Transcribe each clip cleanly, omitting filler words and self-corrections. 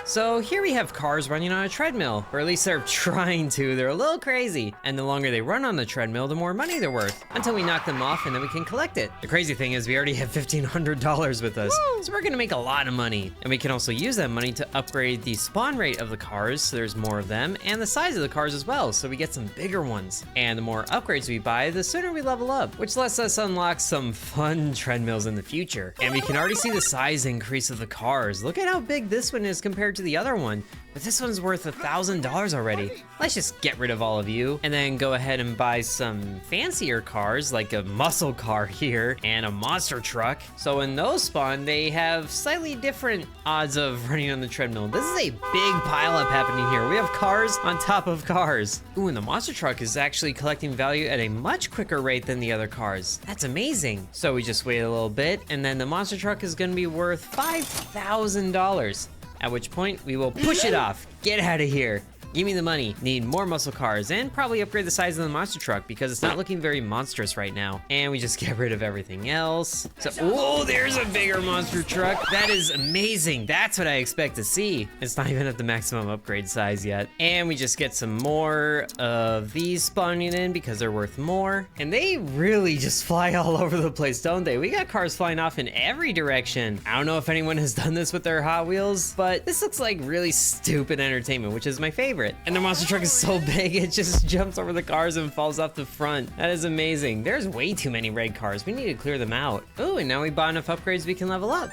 So here we have cars running on a treadmill, or at least they're trying to. They're a little crazy. And the longer they run on the treadmill, the more money they're worth, until we knock them off and then we can collect it. The crazy thing is we already have $1,500 with us. Woo! So we're gonna make a lot of money. And we can also use that money to upgrade the spawn rate of the cars, so there's more of them, and the size of the cars as well, so we get some bigger ones. And the more upgrades we buy, the sooner we level up, which lets us unlock some fun treadmills in the future. And we can already see the size increase of the cars. Look at how big this one is compared to the other one. But this one's worth $1,000 already. Let's just get rid of all of you and then go ahead and buy some fancier cars, like a muscle car here and a monster truck. So when those spawn, they have slightly different odds of running on the treadmill. This is a big pileup happening here. We have cars on top of cars. Ooh, and the monster truck is actually collecting value at a much quicker rate than the other cars. That's amazing. So we just wait a little bit, and then the monster truck is gonna be worth $5,000. At which point, we will push it off. Get out of here. Give me the money. Need more muscle cars and probably upgrade the size of the monster truck because it's not looking very monstrous right now. And we just get rid of everything else. So, oh, there's a bigger monster truck. That is amazing. That's what I expect to see. It's not even at the maximum upgrade size yet. And we just get some more of these spawning in because they're worth more. And they really just fly all over the place, don't they? We got cars flying off in every direction. I don't know if anyone has done this with their Hot Wheels, but this looks like really stupid entertainment, which is my favorite. And the monster truck is so big, it just jumps over the cars and falls off the front. That is amazing. There's way too many red cars. We need to clear them out. Oh, and now we bought enough upgrades we can level up,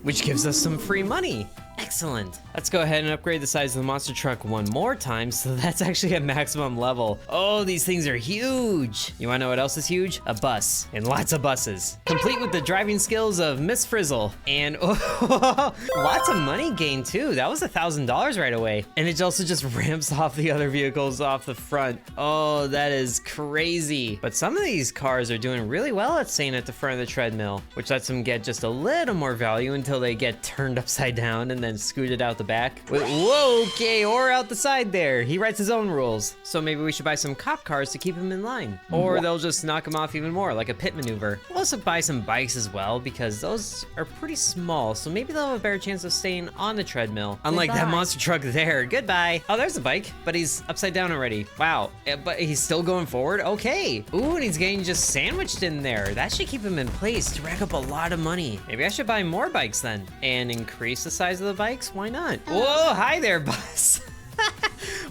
which gives us some free money. Excellent. Let's go ahead and upgrade the size of the monster truck one more time, so that's actually a maximum level. Oh, these things are huge. You wanna know what else is huge? A bus, and lots of buses. Complete with the driving skills of Miss Frizzle. And oh, lots of money gained too. That was $1,000 right away. And it also just ramps off the other vehicles off the front. Oh, that is crazy. But some of these cars are doing really well at staying at the front of the treadmill, which lets them get just a little more value until they get turned upside down and then scooted out the back. Whoa, okay, or out the side there. He writes his own rules. So maybe we should buy some cop cars to keep him in line. Or they'll just knock him off even more, like a pit maneuver. We'll also buy some bikes as well, because those are pretty small, so maybe they'll have a better chance of staying on the treadmill. Unlike that monster truck there. Goodbye. Oh, there's a bike, but he's upside down already. Wow, but he's still going forward? Okay. Ooh, and he's getting just sandwiched in there. That should keep him in place to rack up a lot of money. Maybe I should buy more bikes then, and increase the size of the bikes. Why not? Whoa, hi there, bus.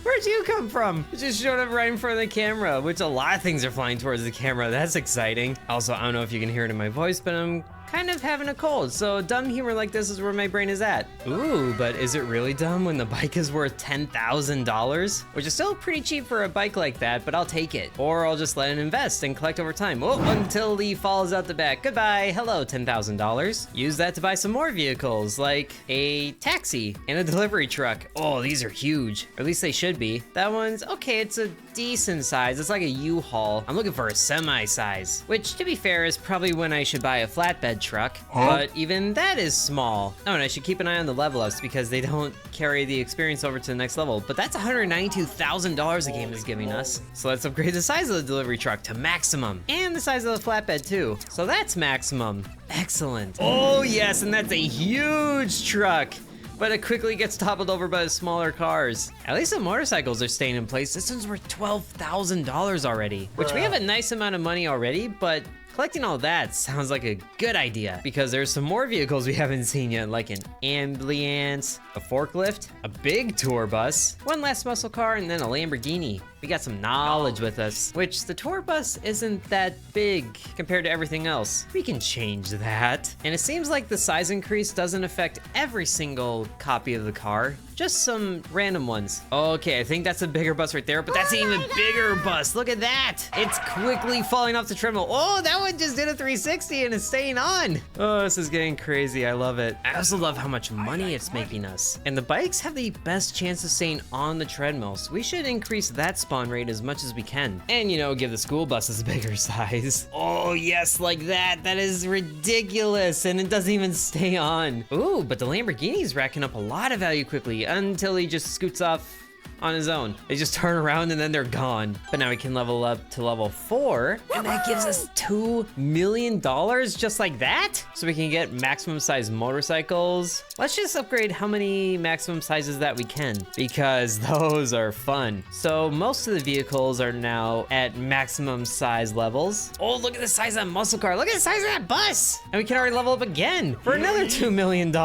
Where'd you come from? It just showed up right in front of the camera, which a lot of things are flying towards the camera. That's exciting. Also, I don't know if you can hear it in my voice, but I'm kind of having a cold, so dumb humor like this is where my brain is at. Ooh, but is it really dumb when the bike is worth $10,000? Which is still pretty cheap for a bike like that, but I'll take it. Or I'll just let it invest and collect over time. Oh, until he falls out the back. Goodbye. Hello, $10,000. Use that to buy some more vehicles, like a taxi and a delivery truck. Oh, these are huge. Or at least they should be. That one's okay, it's a decent size. It's like a U-Haul. I'm looking for a semi-size, which to be fair is probably when I should buy a flatbed truck, but even that is small. Oh, and I should keep an eye on the level ups because they don't carry the experience over to the next level, but that's $192,000 the game is giving us. So let's upgrade the size of the delivery truck to maximum, and the size of the flatbed too. So that's maximum. Excellent. Oh yes, and that's a huge truck. But it quickly gets toppled over by the smaller cars. At least the motorcycles are staying in place. This one's worth $12,000 already, which we have a nice amount of money already, but collecting all that sounds like a good idea because there's some more vehicles we haven't seen yet, like an ambulance, a forklift, a big tour bus, one last muscle car, and then a Lamborghini. We got some knowledge with us, which the tour bus isn't that big compared to everything else. We can change that. And it seems like the size increase doesn't affect every single copy of the car, just some random ones. Okay, I think that's a bigger bus right there, but that's an even bigger bus. Look at that. It's quickly falling off the treadmill. Oh, that one just did a 360 and it's staying on. Oh, this is getting crazy. I love it. I also love how much money it's making us. And the bikes have the best chance of staying on the treadmill, so we should increase that spawn rate as much as we can. And, you know, give the school buses a bigger size. Oh, yes, like that. That is ridiculous, and it doesn't even stay on. Ooh, but the Lamborghini's racking up a lot of value quickly until he just scoots off on his own. They just turn around and then they're gone. But now we can level up to level 4, and that gives us $2 million just like that? So we can get maximum size motorcycles. Let's just upgrade how many maximum sizes that we can, because those are fun. So most of the vehicles are now at maximum size levels. Oh, look at the size of that muscle car. Look at the size of that bus. And we can already level up again for another $2 million.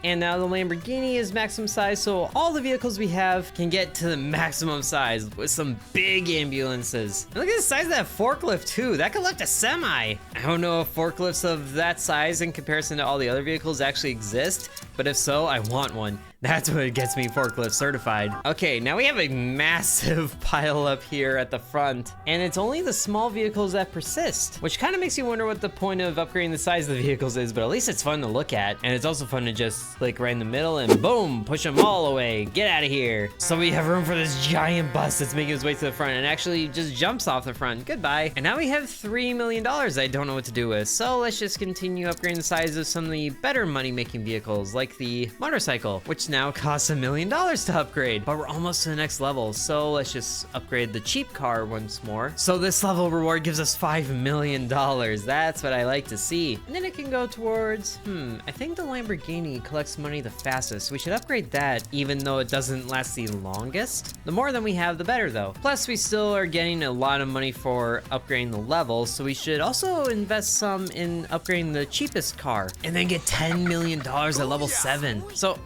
And now the Lamborghini is maximum size, so all the vehicles we have can get to the maximum size with some big ambulances. And look at the size of that forklift too. That could lift a semi. I don't know if forklifts of that size in comparison to all the other vehicles actually exist, but if so, I want one. That's what gets me forklift certified. Okay, now we have a massive pile up here at the front, and it's only the small vehicles that persist, which kind of makes you wonder what the point of upgrading the size of the vehicles is, but at least it's fun to look at, and it's also fun to just like right in the middle and boom, push them all away. Get out of here. So we have room for this giant bus that's making its way to the front and actually just jumps off the front. Goodbye. And now we have $3 million I don't know what to do with, so let's just continue upgrading the size of some of the better money-making vehicles, like the motorcycle, which now costs $1 million to upgrade, but we're almost to the next level, so let's just upgrade the cheap car once more. So this level reward gives us $5 million. That's what I like to see. And then it can go towards, I think the Lamborghini collects money the fastest. We should upgrade that, even though it doesn't last the longest. The more than we have, the better though. Plus, we still are getting a lot of money for upgrading the levels, so we should also invest some in upgrading the cheapest car, and then get $10 million at level 7. So,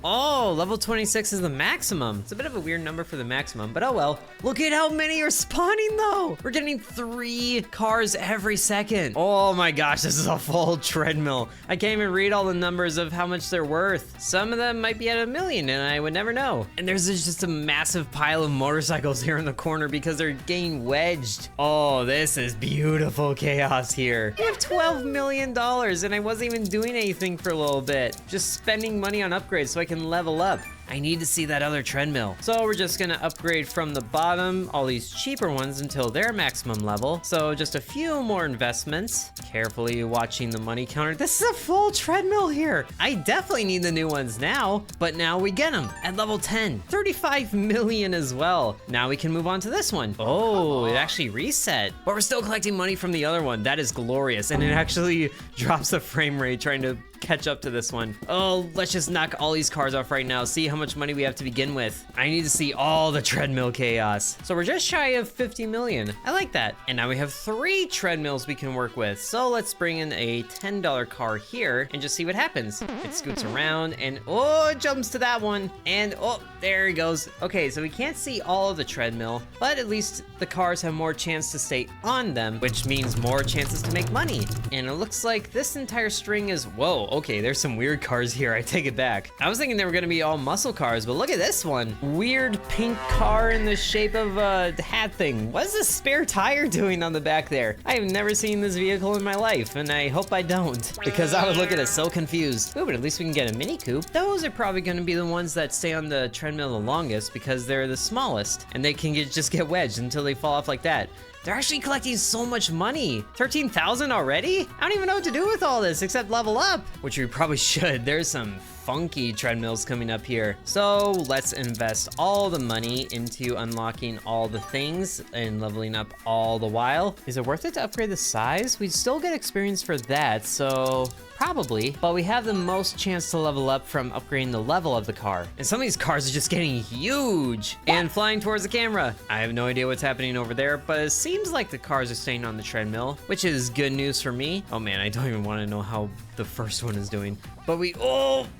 level 26 is the maximum. It's a bit of a weird number for the maximum, but oh well. Look at how many are spawning though. We're getting 3 cars every second. Oh my gosh, this is a full treadmill. I can't even read all the numbers of how much they're worth. Some of them might be at $1 million and I would never know. And there's just a massive pile of motorcycles here in the corner because they're getting wedged. Oh, this is beautiful chaos here. We have $12 million and I wasn't even doing anything for a little bit. Just spending money on upgrades so I can level up. I need to see that other treadmill. So we're just gonna upgrade from the bottom, all these cheaper ones until their maximum level. So just a few more investments. Carefully watching the money counter. This is a full treadmill here. I definitely need the new ones now, but now we get them at level 10. 35 million as well. Now we can move on to this one. Oh, it actually reset, but we're still collecting money from the other one. That is glorious. And it actually drops the frame rate trying to catch up to this one. Oh, let's just knock all these cars off right now. See how much money we have to begin with. I need to see all the treadmill chaos. So we're just shy of 50 million. I like that. And now we have 3 treadmills we can work with. So let's bring in a $10 car here and just see what happens. It scoots around and it jumps to that one. And there it goes. Okay, so we can't see all of the treadmill, but at least the cars have more chance to stay on them, which means more chances to make money. And it looks like this entire string is, okay, there's some weird cars here. I take it back. I was thinking they were gonna be all muscle cars, but look at this one. Weird pink car in the shape of a hat thing. What is this spare tire doing on the back there? I have never seen this vehicle in my life, and I hope I don't, because I would look at it so confused. Ooh, but at least we can get a mini coupe. Those are probably gonna be the ones that stay on the treadmill the longest because they're the smallest, and they can just get wedged until they fall off like that. They're actually collecting so much money. 13,000 already? I don't even know what to do with all this except level up, which we probably should. There's some funky treadmills coming up here. So let's invest all the money into unlocking all the things and leveling up all the while. Is it worth it to upgrade the size? We'd still get experience for that, so probably, but we have the most chance to level up from upgrading the level of the car. And some of these cars are just getting huge and flying towards the camera. I have no idea what's happening over there, but it seems like the cars are staying on the treadmill, which is good news for me. Oh man, I don't even want to know how the first one is doing. But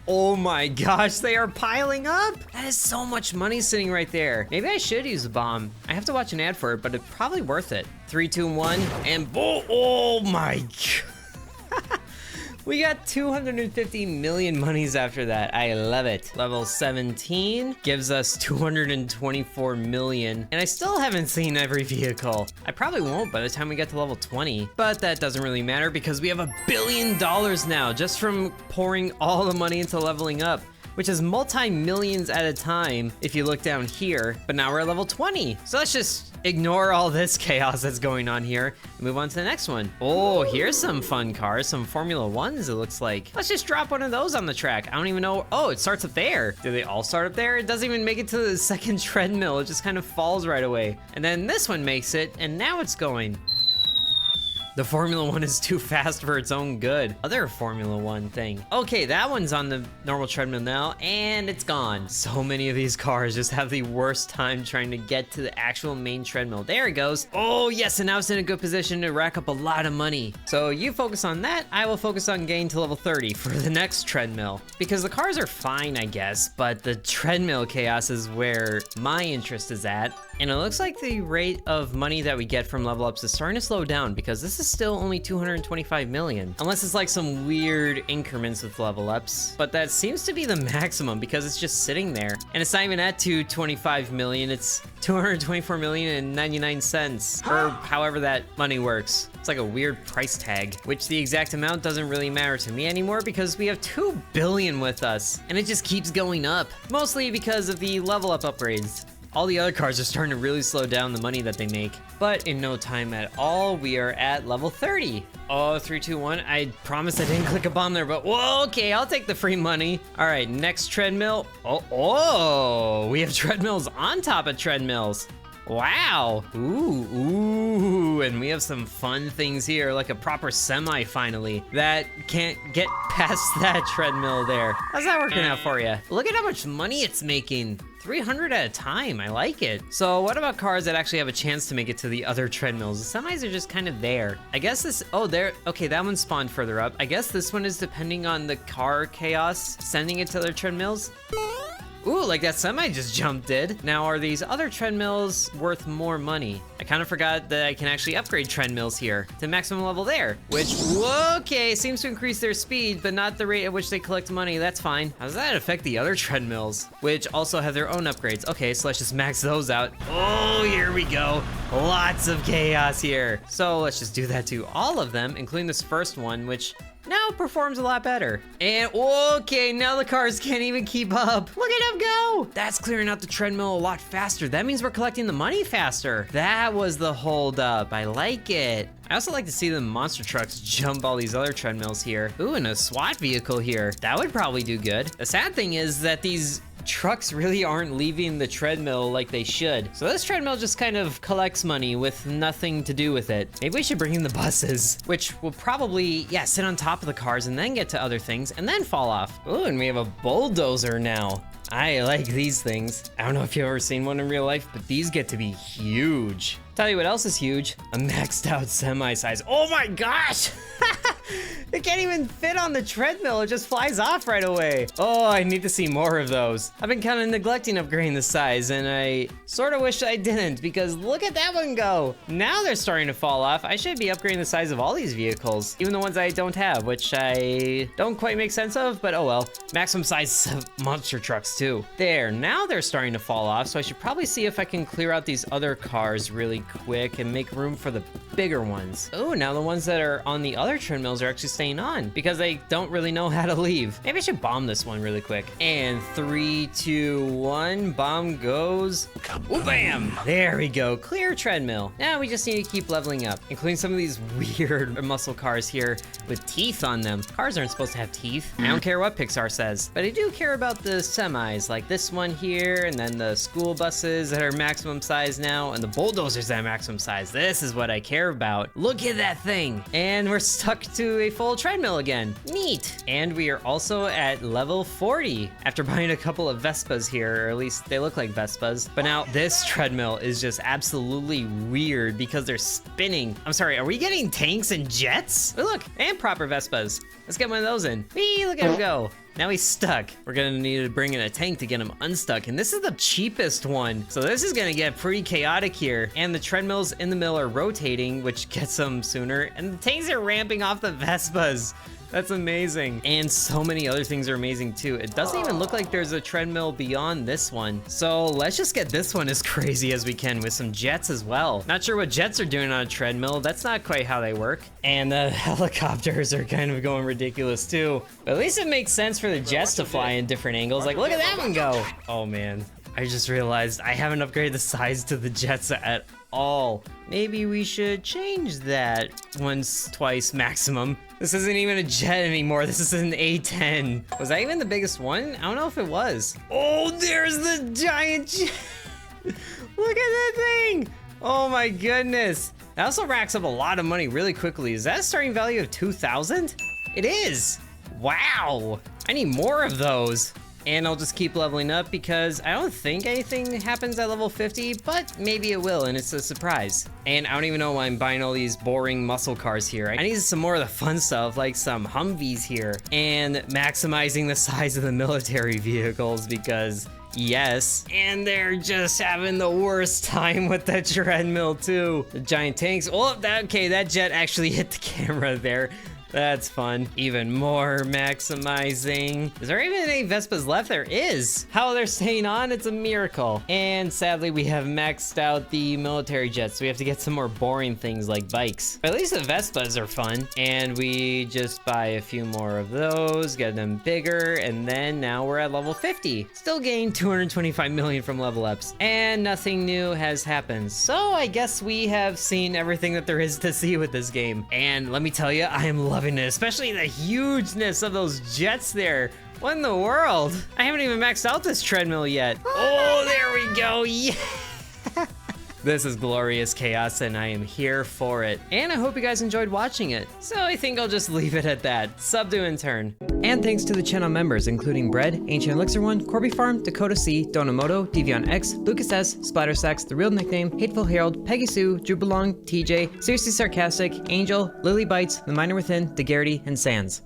oh my gosh, they are piling up. That is so much money sitting right there. Maybe I should use a bomb. I have to watch an ad for it, but it's probably worth it. 3, 2, 1, and boom. Oh my god. We got 250 million monies after that. I love it. Level 17 gives us 224 million. And I still haven't seen every vehicle. I probably won't by the time we get to level 20. But that doesn't really matter because we have $1 billion now just from pouring all the money into leveling up, which is multi-millions at a time if you look down here, but now we're at level 20. So let's just ignore all this chaos that's going on here and move on to the next one. Oh, here's some fun cars, some Formula Ones, it looks like. Let's just drop one of those on the track. I don't even know. Oh, it starts up there. Do they all start up there? It doesn't even make it to the second treadmill. It just kind of falls right away. And then this one makes it, and now it's going. The Formula One is too fast for its own good. Other Formula One thing. Okay, that one's on the normal treadmill now, and it's gone. So many of these cars just have the worst time trying to get to the actual main treadmill. There it goes. Oh yes, and now it's in a good position to rack up a lot of money. So you focus on that, I will focus on getting to level 30 for the next treadmill. Because the cars are fine, I guess, but the treadmill chaos is where my interest is at. And it looks like the rate of money that we get from level ups is starting to slow down because this is still only 225 million. Unless it's like some weird increments with level ups. But that seems to be the maximum because it's just sitting there. And it's not even at 225 million, it's 224 million and 99 cents. Or however that money works. It's like a weird price tag, which the exact amount doesn't really matter to me anymore because we have 2 billion with us. And it just keeps going up. Mostly because of the level up upgrades. All the other cars are starting to really slow down the money that they make. But in no time at all, we are at level 30. Oh, 3, 2, 1. I promise I didn't click a bomb there, but whoa, okay, I'll take the free money. All right, next treadmill. Oh, we have treadmills on top of treadmills. Wow. Ooh, and we have some fun things here, like a proper semi finally that can't get past that treadmill there. How's that working out for you? Look at how much money it's making. 300 at a time, I like it. So what about cars that actually have a chance to make it to the other treadmills? The semis are just kind of there. I guess this, oh, there, okay, that one spawned further up. I guess this one is depending on the car chaos, sending it to their treadmills. Ooh, like that semi just jumped did. Now, are these other treadmills worth more money? I kind of forgot that I can actually upgrade treadmills here to maximum level there, which, okay, seems to increase their speed, but not the rate at which they collect money. That's fine. How does that affect the other treadmills, which also have their own upgrades? Okay, so let's just max those out. Oh, here we go. Lots of chaos here. So let's just do that to all of them, including this first one, which now performs a lot better. And okay, now the cars can't even keep up. Look at them go. That's clearing out the treadmill a lot faster. That means we're collecting the money faster. That was the hold up. I like it. I also like to see the monster trucks jump all these other treadmills here. Ooh, and a SWAT vehicle here. That would probably do good. The sad thing is that these trucks really aren't leaving the treadmill like they should. So this treadmill just kind of collects money with nothing to do with it. Maybe we should bring in the buses, which will probably, yeah, sit on top of the cars and then get to other things and then fall off. Ooh, and we have a bulldozer now. I like these things. I don't know if you've ever seen one in real life, but these get to be huge. Tell you what else is huge, a maxed out semi size. Oh my gosh! It can't even fit on the treadmill, it just flies off right away. Oh, I need to see more of those. I've been kind of neglecting upgrading the size, and I sort of wish I didn't, because look at that one go. Now they're starting to fall off. I should be upgrading the size of all these vehicles, even the ones I don't have, which I don't quite make sense of, but oh well. Maximum size monster trucks too. There, now they're starting to fall off, so I should probably see if I can clear out these other cars really quick and make room for the bigger ones. Oh, now the ones that are on the other treadmills are actually staying on because they don't really know how to leave. Maybe I should bomb this one really quick. And 3, 2, 1, bomb goes. Ooh, bam! There we go, clear treadmill. Now we just need to keep leveling up, including some of these weird muscle cars here with teeth on them. Cars aren't supposed to have teeth. I don't care what Pixar says, but I do care about the semis, like this one here, and then the school buses that are maximum size now, and the bulldozers that are maximum size. This is what I care about. Look at that thing. And we're stuck to a full treadmill again. Neat. And we are also at level 40 after buying a couple of Vespas here, or at least they look like Vespas. But now this treadmill is just absolutely weird because they're spinning. I'm sorry, are we getting tanks and jets? Oh, look, and proper Vespas. Let's get one of those in. Whee, look at him go. Now he's stuck. We're gonna need to bring in a tank to get him unstuck, and this is the cheapest one. So this is gonna get pretty chaotic here. And the treadmills in the mill are rotating, which gets them sooner, and the tanks are ramping off the Vespas. That's amazing. And so many other things are amazing too. It doesn't even look like there's a treadmill beyond this one. So let's just get this one as crazy as we can with some jets as well. Not sure what jets are doing on a treadmill. That's not quite how they work. And the helicopters are kind of going ridiculous too. But at least it makes sense for the jets to fly in different angles. Like, look at that one go. Oh man. I just realized I haven't upgraded the size to the jets at all. Maybe we should change that once, twice maximum. This isn't even a jet anymore. This is an A10. Was that even the biggest one? I don't know if it was. Oh, there's the giant jet. Look at that thing. Oh my goodness. That also racks up a lot of money really quickly. Is that a starting value of 2,000? It is. Wow. I need more of those. And I'll just keep leveling up because I don't think anything happens at level 50, but maybe it will, and it's a surprise. And I don't even know why I'm buying all these boring muscle cars here. I need some more of the fun stuff, like some Humvees here, and maximizing the size of the military vehicles because yes, and they're just having the worst time with that treadmill too. The giant tanks. Oh, that jet actually hit the camera there. That's fun. Even more maximizing. Is there even any Vespas left? There is. How they're staying on, it's a miracle. And sadly, we have maxed out the military jets, so we have to get some more boring things like bikes. But at least the Vespas are fun. And we just buy a few more of those, get them bigger, and then now we're at level 50. Still gained 225 million from level ups. And nothing new has happened. So I guess we have seen everything that there is to see with this game. And let me tell you, I am loving it, especially the hugeness of those jets there. What in the world? I haven't even maxed out this treadmill yet. Oh, there we go. Yeah. This is glorious chaos and I am here for it. And I hope you guys enjoyed watching it. So I think I'll just leave it at that. Sub to Intern. And thanks to the channel members, including Bread, Ancient Elixir One, Corby Farm, Dakota C, Donamoto, Devion X, Lucas S, Splattersex, The Real Nickname, Hateful Harold, Peggy Sue, Drew Belong, TJ, Seriously Sarcastic, Angel, Lily Bites, The Miner Within, DeGarrity, and Sans.